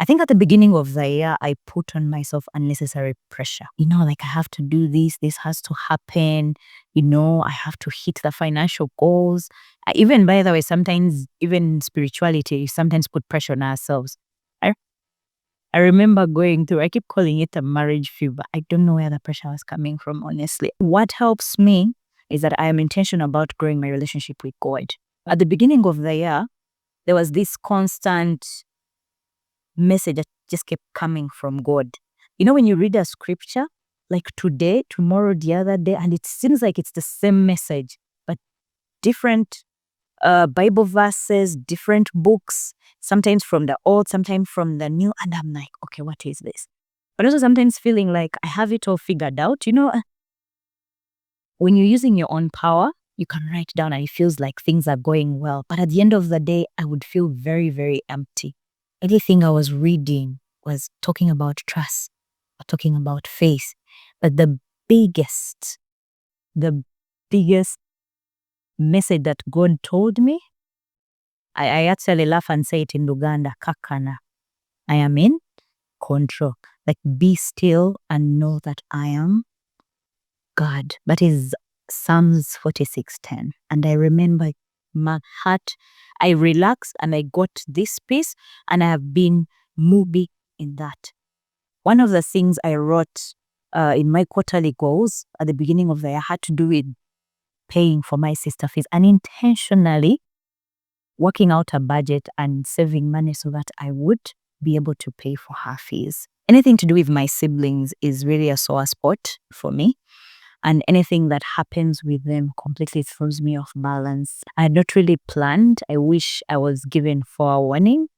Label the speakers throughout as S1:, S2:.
S1: I think at the beginning of the year, I put on myself unnecessary pressure. Like I have to do this has to happen. I have to hit the financial goals. Even, by the way, sometimes even spirituality, sometimes put pressure on ourselves. I, I remember going through, I keep calling it a marriage fever. I don't know where the pressure was coming from, honestly. What helps me is that I am intentional about growing my relationship with God. At the beginning of the year, there was this constant message that just kept coming from God. When you read a scripture, like today, tomorrow, the other day, and it seems like it's the same message, but different Bible verses, different books, sometimes from the old, sometimes from the new. And I'm like, okay, what is this? But also sometimes feeling like I have it all figured out. When you're using your own power, you can write down and it feels like things are going well. But at the end of the day, I would feel very, very empty. Everything I was reading was talking about trust, or talking about faith. But the biggest message that God told me, I actually laugh and say it in Luganda, kakana. I am in control. Like, be still and know that I am God. That is Psalms 46:10. And I remember my heart, I relaxed and I got this peace, and I have been moving in that. One of the things I wrote in my quarterly goals at the beginning of the year had to do with paying for my sister fees and intentionally working out a budget and saving money so that I would be able to pay for her fees. Anything to do with my siblings is really a sore spot for me. And anything that happens with them completely throws me off balance. I had not really planned. I wish I was given forewarning,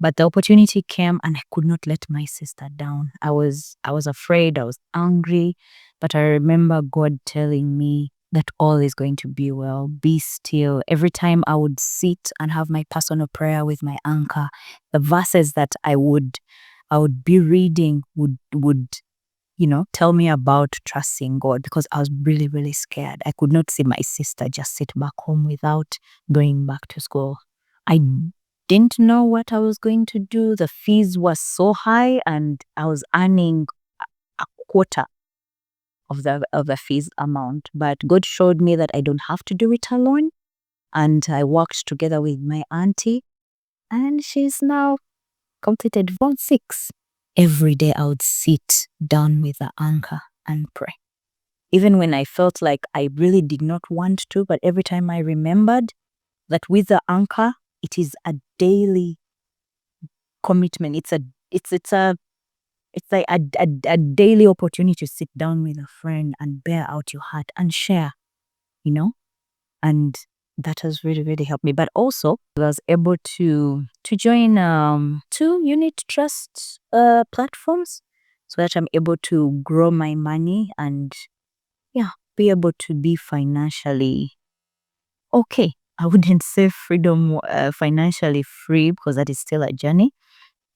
S1: but the opportunity came and I could not let my sister down. I was afraid, I was angry, but I remember God telling me that all is going to be well. Be still. Every time I would sit and have my personal prayer with my anchor, the verses that I would be reading would tell me about trusting God, because I was really, really scared. I could not see my sister just sit back home without going back to school. I didn't know what I was going to do. The fees were so high and I was earning a quarter of the fees amount. But God showed me that I don't have to do it alone. And I worked together with my auntie, and she's now completed Form 6. Every day I would sit down with the anchor and pray. Even when I felt like I really did not want to, but every time I remembered that with the anchor, it is a daily commitment. It's like a daily opportunity to sit down with a friend and bear out your heart and share, and that has really, really helped me. But also, I was able to join 2 unit trust platforms so that I'm able to grow my money and be able to be financially okay. I wouldn't say financially free, because that is still a journey.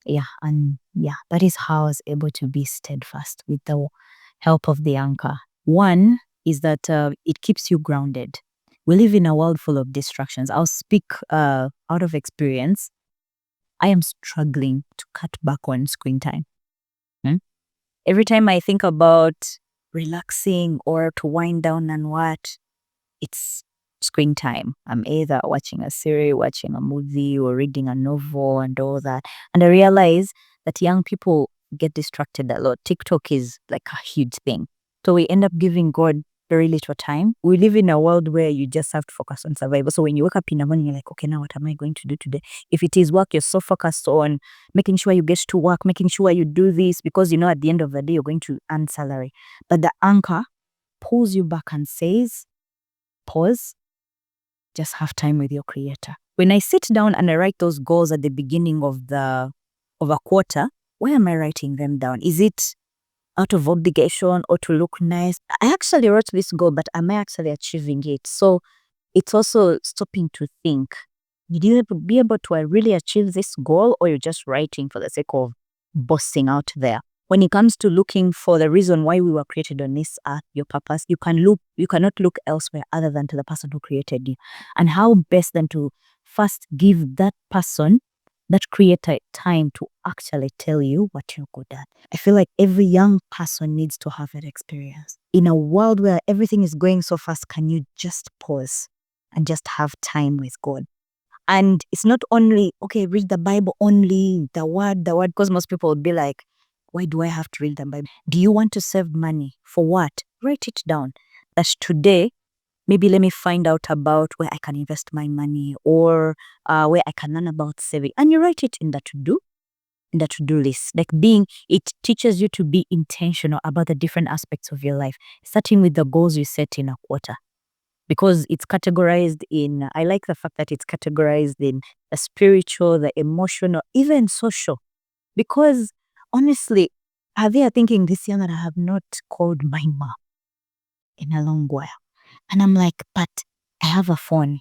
S1: That is how I was able to be steadfast with the help of the anchor. One is that it keeps you grounded. We live in a world full of distractions. I'll speak out of experience. I am struggling to cut back on screen time. Every time I think about relaxing or to wind down and what, it's screen time. I'm either watching a series, watching a movie, or reading a novel and all that. And I realize that young people get distracted a lot. TikTok is like a huge thing. So we end up giving God very little time. We live in a world where you just have to focus on survival. So when you wake up in the morning, you're like, okay, now what am I going to do today? If it is work, you're so focused on making sure you get to work, making sure you do this, because at the end of the day, you're going to earn salary. But the anchor pulls you back and says, pause, just have time with your creator. When I sit down and I write those goals at the beginning of a quarter, why am I writing them down? Is it out of obligation or to look nice? I actually wrote this goal, but am I actually achieving it? So it's also stopping to think, did you be able to really achieve this goal, or you're just writing for the sake of boasting out there? When it comes to looking for the reason why we were created on this earth, your purpose, you cannot look elsewhere other than to the person who created you. And how best than to first give that person, that creator, time to actually tell you what you're good at. I feel like every young person needs to have that experience. In a world where everything is going so fast, can you just pause and just have time with God? And it's not only, okay, read the Bible only, the word, because most people would be like, why do I have to read the Bible? Do you want to save money? For what? Write it down. That today, maybe let me find out about where I can invest my money, or where I can learn about saving. And you write it in the to-do list. Like it teaches you to be intentional about the different aspects of your life, starting with the goals you set in a quarter. Because it's categorized in, I like the fact that it's categorized in the spiritual, the emotional, even social. Because honestly, they are thinking this year that I have not called my mom in a long while. And I'm like, but I have a phone.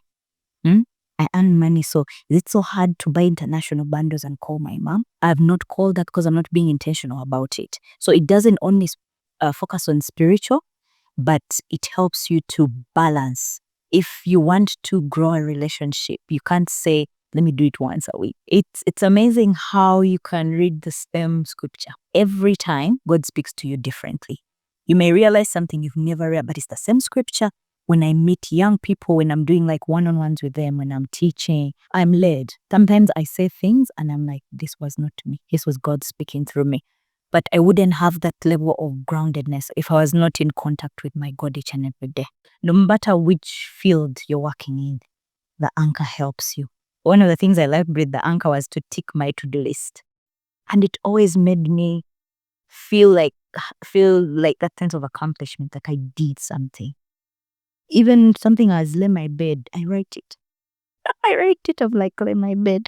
S1: I earn money, so is it so hard to buy international bundles and call my mom? I have not called that because I'm not being intentional about it. So it doesn't only focus on spiritual, but it helps you to balance. If you want to grow a relationship, you can't say, let me do it once a week. It's amazing how you can read the same scripture. Every time, God speaks to you differently. You may realize something you've never read, but it's the same scripture. When I meet young people, when I'm doing like one-on-ones with them, when I'm teaching, I'm led. Sometimes I say things and I'm like, this was not me. This was God speaking through me. But I wouldn't have that level of groundedness if I was not in contact with my God each and every day. No matter which field you're working in, the anchor helps you. One of the things I liked with the anchor was to tick my to-do list. And it always made me feel like that sense of accomplishment, like I did something. Even something as lay my bed, I write it. I write it of like lay my bed.